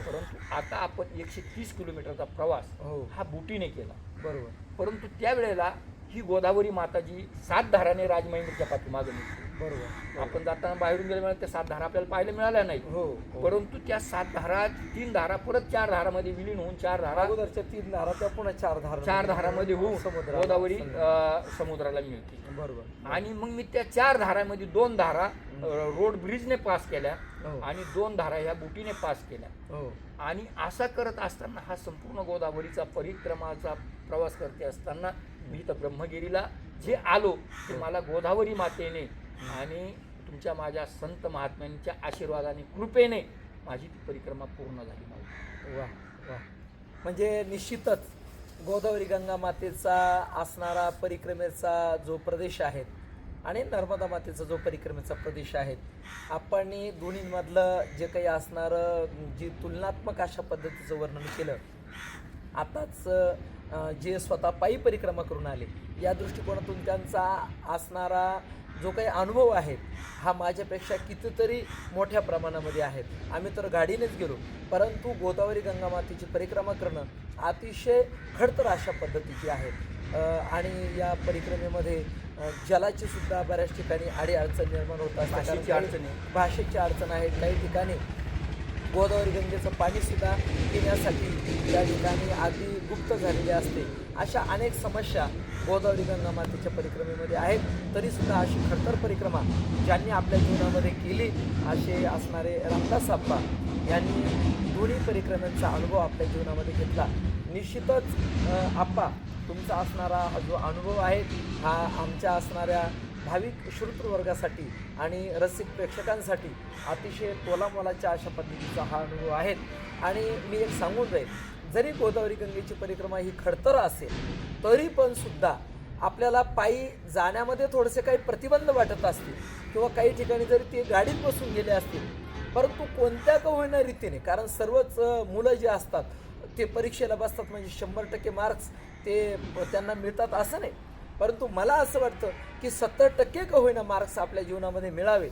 परंतु आता आपण 130 किलोमीटरचा प्रवास हो. हा बोटीने केला. बरोबर. परंतु त्यावेळेला ही गोदावरी माता जी 7 धाराने राजमहेंद्रच्या पाठीमागे निघते. बरोबर. आपण जाताना बाहेरून गेल्यामुळे त्या 7 धारा आपल्याला पाहायला मिळाल्या नाही. हो. परंतु त्या 7 धारा 3 धारा परत 4 धारामध्ये विलीन होऊन 4 धारा अगोदरच्या 3 धारा त्या पुन्हा 4 धारामध्ये होऊन समुद्राला- गोदावरी समुद्राला मिळते. बरोबर. आणि मग मी त्या 4 धारामध्ये 2 धारा रोड ब्रिजने पास केल्या हो. आणि 2 धारा ह्या बोटीने पास केल्या. हो. आणि असा करत असताना हा संपूर्ण गोदावरीचा परिक्रमाचा प्रवास करते असताना मी इथं ब्रह्मगिरीला जे आलो ते मला गोदावरी मातेने आणि तुमच्या माझ्या संत महात्म्यांच्या आशीर्वादाने कृपेने माझी ती परिक्रमा पूर्ण झाली. माझी वा. म्हणजे निश्चितच गोदावरी गंगा मातेचा असणारा परिक्रमेचा जो प्रदेश आहे आणि नर्मदा मातेचा जो परिक्रमेचा प्रदेश आहे, आपण दोन्हीमधलं जे काही असणारं जी तुलनात्मक अशा पद्धतीचं वर्णन केलं. आताच जे स्वतः पायी परिक्रमा करून आले या दृष्टिकोनातून त्यांचा असणारा जो काही अनुभव आहे हा माझ्यापेक्षा कितीतरी मोठ्या प्रमाणामध्ये आहेत. आम्ही तर गाडीनेच गेलो, परंतु गोदावरी गंगा मातेची परिक्रमा करणं अतिशय खडतर अशा पद्धतीची आहे. आणि या परिक्रमेमध्ये जलाची सुद्धा बऱ्याच ठिकाणी अडचण निर्माण होत असते. भाषेची अडचण आहे. काही ठिकाणी गोदावरी गंगेचं पाणीसुद्धा पिण्यासाठी त्या ठिकाणी अगदी गुप्त झालेले असते. अशा अनेक समस्या गोदावरी गंगा मातेच्या परिक्रमेमध्ये आहेत. तरीसुद्धा अशी खडतर परिक्रमा ज्यांनी आपल्या जीवनामध्ये केली असे असणारे रामदास आप्पा यांनी दोन्ही परिक्रमांचा अनुभव आपल्या जीवनामध्ये घेतला. निश्चितच आप्पा तुमचा असणारा हा जो अनुभव आहे हा आमच्या असणाऱ्या भाविक श्रोतृवर्गासाठी आणि रसिक प्रेक्षकांसाठी अतिशय तोलामोलाच्या अशा पद्धतीचा हा अनुभव आहे. आणि मी एक सांगून जाईल, जरी गोदावरी गंगेची परिक्रमा ही खडतर असेल तरी पण सुद्धा आपल्याला पायी जाण्यामध्ये थोडेसे काही प्रतिबंध वाटत असतील किंवा काही ठिकाणी जरी ते गाडीत बसून गेले असतील परंतु कोणत्या का होईना रीतीने, कारण सर्वच मुलं जे असतात ते परीक्षेला बसतात म्हणजे 100% मार्क्स ते त्यांना मिळतात असं नाही, परंतु मला असं वाटतं की 70% का होईना मार्क्स आपल्या जीवनामध्ये मिळावे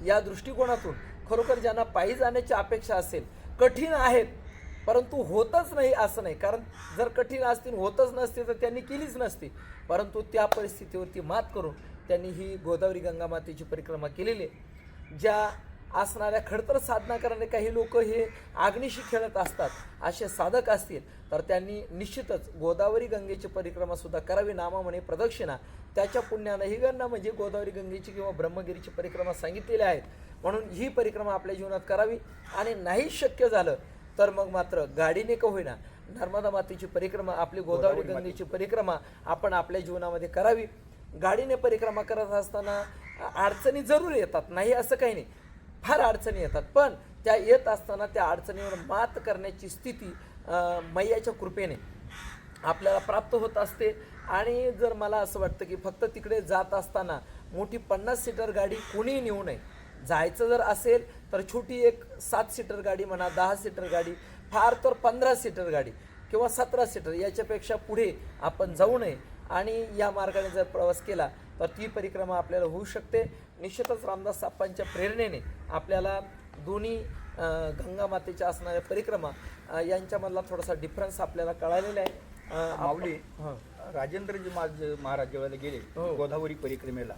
या दृष्टिकोनातून खरोखर ज्यांना पायी जाण्याची अपेक्षा असेल, कठीण आहेत परंतु होतच नाही असं नाही, कारण जर कठीण असतील होतच नसते तर त्यांनी केलीच नसती, परंतु त्या परिस्थितीवरती मात करून त्यांनी ही गोदावरी गंगा मातेची परिक्रमा केलेली आहे. ज्या असणाऱ्या खडतर साधना करणारे काही लोक हे आग्निशी खेळत असतात, असे साधक असतील तर त्यांनी निश्चितच गोदावरी गंगेची परिक्रमा सुद्धा करावी. नामा म्हणे प्रदक्षिणा, त्याच्या पुण्यानं ही गणना म्हणजे गोदावरी गंगेची किंवा ब्रह्मगिरीची परिक्रमा सांगितलेल्या आहेत, म्हणून ही परिक्रमा आपल्या जीवनात करावी. आणि नाही शक्य झालं तर मग मात्र गाडीने का होईना नर्मदा मातेची परिक्रमा, आपली गोदावरी गंगेची परिक्रमा आपण आपल्या जीवनामध्ये करावी. गाडीने परिक्रमा करत असताना अडचणी जरूर येतात, नाही असं काही नाही, फार अडचणी येतात, पण त्या येत असताना त्या अडचणीवर मात करण्याची स्थिती मैयाच्या कृपेने आपल्याला प्राप्त होत असते. आणि जर मला असं वाटतं की फक्त तिकडे जात असताना मोठी 50 सीटर गाडी कोणीही नेऊ नये. जायचं जर असेल तर छोटी एक 7 सीटर गाडी म्हणा, 10 सीटर गाडी, फार तर 15 सीटर गाडी किंवा 17 सीटर, याच्यापेक्षा पुढे आपण जाऊ नये. आणि या मार्गाने जर प्रवास केला तर ती परिक्रमा आपल्याला होऊ शकते. निश्चितच रामदास साप्पांच्या प्रेरणेने आपल्याला दोन्ही गंगा मातेच्या असणाऱ्या परिक्रमा यांच्यामधला थोडासा डिफरन्स आपल्याला कळालेला आहे. माऊली, राजेंद्रजी महाराज ज्यावेळेला गेले गोदावरी परिक्रमेला,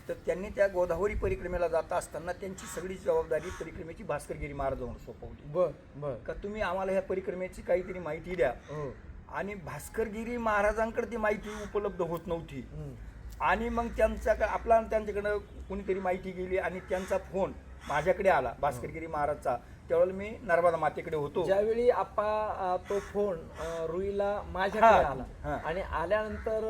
तर त्यांनी त्या गोदावरी परिक्रमेला जात असताना त्यांची सगळी जबाबदारी परिक्रमेची भास्करगिरी महाराजांवर सोपवली. बर का तुम्ही आम्हाला ह्या परिक्रमेची काहीतरी माहिती द्या. आणि भास्करगिरी महाराजांकडे ती माहिती उपलब्ध होत नव्हती. आणि मग त्यांच्याकडं कोणीतरी माहिती गेली आणि त्यांचा फोन माझ्याकडे आला भास्करगिरी महाराजचा. त्यावेळेला मी नर्मदा मातेकडे होतो. ज्यावेळी आपा तो फोन रुईला माझ्याकडे आला आणि आल्यानंतर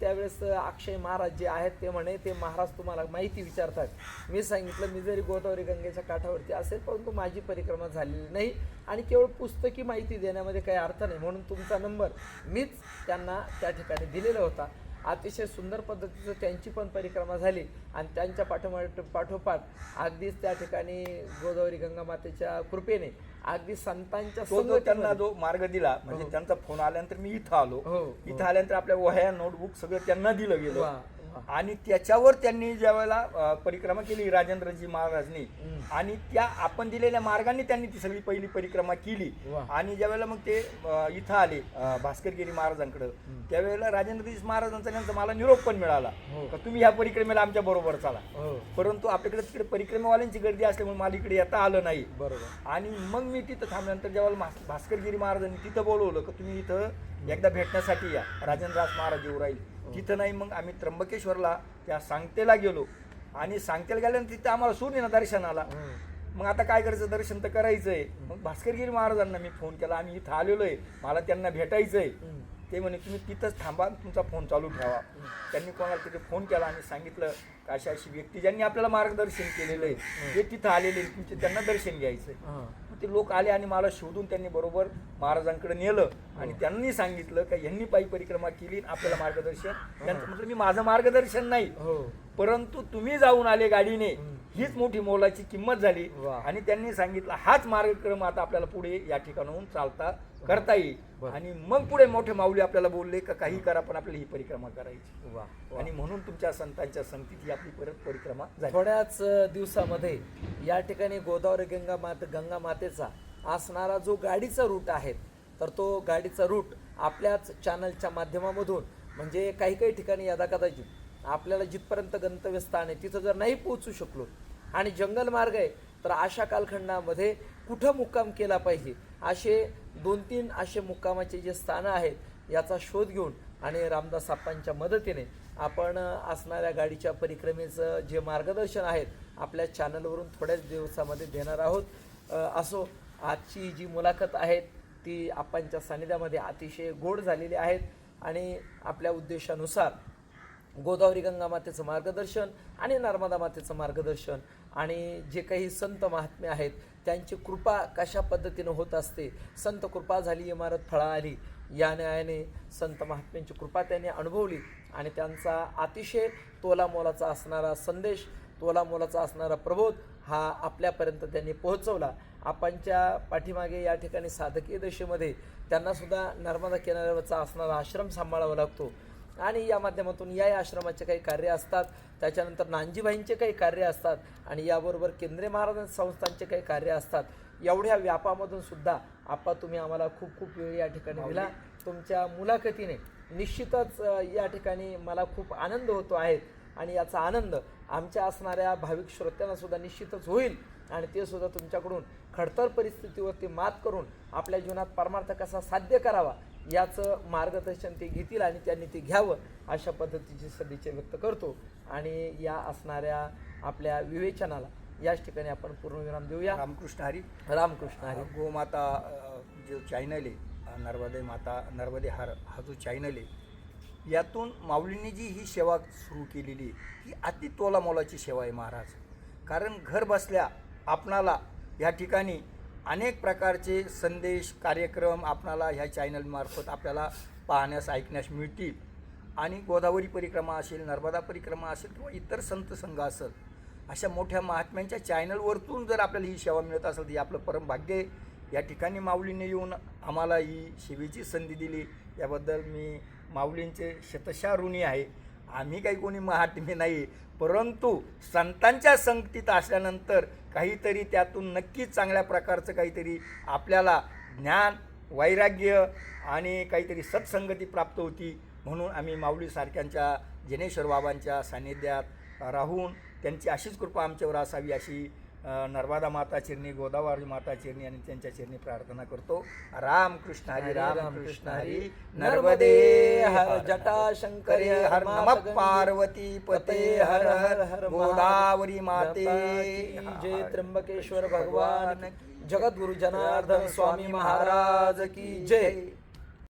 त्यावेळेस अक्षय महाराज जे आहेत ते म्हणे, ते महाराज तुम्हाला माहिती विचारतात. मी सांगितलं मी जरी गोदावरी गंगेच्या काठावरती असेल परंतु माझी परिक्रमा झालेली नाही आणि केवळ पुस्तकी माहिती देण्यामध्ये काही अर्थ नाही, म्हणून तुमचा नंबर मीच त्यांना त्या ठिकाणी दिलेला होता. अतिशय सुंदर पद्धतीचं त्यांची पण परिक्रमा झाली आणि त्यांच्या पाठोपाठ अगदीच त्या ठिकाणी गोदावरी गंगा मातेच्या कृपेने अगदी संतांच्या त्यांना जो मार्ग दिला म्हणजे त्यांचा फोन आल्यानंतर मी इथं आलो. इथं आल्यानंतर आपल्या वह्या नोटबुक सगळं त्यांना दिलं गेलं. आणि त्याच्यावर त्यांनी ज्यावेळेला परिक्रमा केली राजेंद्रजी महाराजनी, आणि त्या आपण दिलेल्या मार्गाने त्यांनी ती सगळी पहिली परिक्रमा केली. आणि ज्यावेळेला मग ते इथं आले भास्करगिरी महाराजांकडे, त्यावेळेला राजेंद्रजी महाराजांचा त्यांचा मला निरोप पण मिळाला का तुम्ही ह्या परिक्रमेला आमच्या बरोबर चाला. परंतु आपल्याकडे तिकडे परिक्रमावाल्यांची गर्दी असल्यामुळे मला इकडे येता आलं नाही. बरोबर. आणि मग मी तिथं थांबल्यानंतर जेव्हा भास्करगिरी महाराजांनी तिथं बोलवलं का तुम्ही इथं एकदा भेटण्यासाठी या, राजेंद्रदास महाराज येऊ राहील. तिथं नाही, मग आम्ही त्र्यंबकेश्वरला त्या सांगतेला गेलो आणि सांगतेला गेल्यानंतर तिथं आम्हाला सूर्य दर्शनाला. मग आता काय करायचं, दर्शन तर करायचंय. मग भास्करगिरी महाराजांना मी फोन केला, आम्ही इथं आलेलो आहे, मला त्यांना भेटायचंय. ते म्हणे तुम्ही तिथंच थांबा, तुमचा फोन चालू ठेवा. त्यांनी कोणाला तिथे फोन केला आणि सांगितलं का अशी अशी व्यक्ती ज्यांनी आपल्याला मार्गदर्शन केलेलं आहे ते तिथं आलेले, तुमचे त्यांना दर्शन घ्यायचंय. ते लोक आले आणि मला शोधून त्यांनी बरोबर महाराजांकडे नेलं आणि त्यांनी सांगितलं का यांनी पायी परिक्रमा केली, आपल्याला मार्गदर्शन. त्यांचं म्हटलं मी माझं मार्गदर्शन नाही, परंतु तुम्ही जाऊन आले गाडीने, हीच मोठी मोलाची किंमत झाली. आणि त्यांनी सांगितलं हाच मार्गक्रम आता आपल्याला पुढे या ठिकाणाहून चालता करता येईल. आणि मग पुढे मोठे माऊली आपल्याला बोलले का काही करा पण आपल्याला ही परिक्रमा करायची. आणि म्हणून तुमच्या संतांच्या संगतीत ही आपली परत परिक्रमा झाली. थोड्याच दिवसामध्ये या ठिकाणी गोदावरी गंगा मातेचा असणारा जो गाडीचा रूट आहे, तर तो गाडीचा रूट आपल्याच चॅनलच्या माध्यमामधून म्हणजे काही काही ठिकाणी यदाकदाचित आपल्याला जिथपर्यंत गंतव्यस्थान आहे तिथं जर नाही पोहोचू शकलो आणि जंगल मार्ग आहे तर अशा कालखंडामध्ये कुठं मुक्काम केला पाहिजे, असे 2-3 असे मुक्कामाचे जे स्थानं आहेत याचा शोध घेऊन आणि रामदास साप्पांच्या मदतीने आपण असणाऱ्या गाडीच्या परिक्रमेचं जे मार्गदर्शन आहेत आपल्या चॅनलवरून थोड्याच दिवसामध्ये देणार आहोत. असो, आजची जी मुलाखत आहे ती आप्पांच्या सानिध्यामध्ये अतिशय गोड झालेली आहेत आणि आपल्या उद्देशानुसार गोदावरी गंगा मातेचं मार्गदर्शन आणि नर्मदा मातेचं मार्गदर्शन आणि जे काही संत महात्मे आहेत त्यांची कृपा कशा पद्धतीनं होत असते, संत कृपा झाली इमारत फळा आली, या न्यायाने संत महात्म्यांची कृपा त्यांनी अनुभवली आणि त्यांचा अतिशय तोलामोलाचा असणारा संदेश तोला मोलाचा असणारा प्रबोध हा आपल्यापर्यंत त्यांनी पोहोचवला. आपणच्या पाठीमागे या ठिकाणी साधकीय दशेमध्ये त्यांनासुद्धा नर्मदा किनाऱ्यावरचा असणारा आश्रम सांभाळावा लागतो आणि या माध्यमातून या आश्रमाचे काही कार्य असतात. त्याच्यानंतर नानजीबाईंचे काही कार्य असतात आणि याबरोबर केंद्रीय महाराज संस्थांचे काही कार्य असतात. एवढ्या व्यापामधून सुद्धा आपा तुम्ही आम्हाला खूप खूप वेळ या ठिकाणी दिला. तुमच्या मुलाखतीने निश्चितच या ठिकाणी मला खूप आनंद होतो आहे आणि याचा आनंद आमच्या असणाऱ्या भाविक श्रोत्यांना सुद्धा निश्चितच होईल आणि ते सुद्धा तुमच्याकडून खडतर परिस्थितीवरती मात करून आपल्या जीवनात परमार्थ कसा साध्य करावा याचं मार्गदर्शन ते घेतील आणि त्यांनी ते घ्यावं अशा पद्धतीची सदिच्छा व्यक्त करतो. आणि या असणाऱ्या आपल्या विवेचनाला याच ठिकाणी आपण पूर्णविराम देऊया. रामकृष्ण हरी. रामकृष्ण हरी. गोमाता जो चॅनल आहे नर्मदे माता नर्मदे हर हा जो चॅनल आहे यातून माऊलींनी जी ही सेवा सुरू केलेली आहे ही अति तोलामोलाची सेवा आहे महाराज. कारण घर बसल्या आपणाला या ठिकाणी अनेक प्रकारचे संदेश कार्यक्रम आपणाला ह्या चॅनलमार्फत आपल्याला पाहण्यास ऐकण्यास मिळतील. आणि गोदावरी परिक्रमा असेल, नर्मदा परिक्रमा असेल किंवा इतर संत संघ असेल अशा मोठ्या महात्म्यांच्या चॅनलवरतून जर आपल्याला ही सेवा मिळत असेल तर ही आपलं परम भाग्य आहे. या ठिकाणी माऊलीने येऊन आम्हाला ही सेवेची संधी दिली याबद्दल मी माऊलींचे शतशः ऋणी आहे. आम्ही काही कोणी महात्मे नाही, परंतु संतांच्या संगतीत असल्यानंतर काहीतरी त्यातून नक्कीच चांगल्या प्रकारचं काहीतरी आपल्याला ज्ञान वैराग्य आणि काहीतरी सत्संगती प्राप्त होती. म्हणून आम्ही माऊलीसारख्यांच्या जिनेश्वर बाबांच्या सान्निध्यात राहून त्यांची अशीच कृपा आमच्यावर असावी अशी नर्मदा माता चिरणी, गोदावरी माता चिरणी आणि त्यांच्या चिरणी प्रार्थना करतो. रामकृष्ण हरी. रामकृष्ण हरी. नर्मदे हर जटाशंकरे हर नमः पार्वती पते हर हर हर गोदावरी माते जय. त्र्यंबकेश्वर भगवान, जगद्गुरु जनार्दन स्वामी महाराज की जय.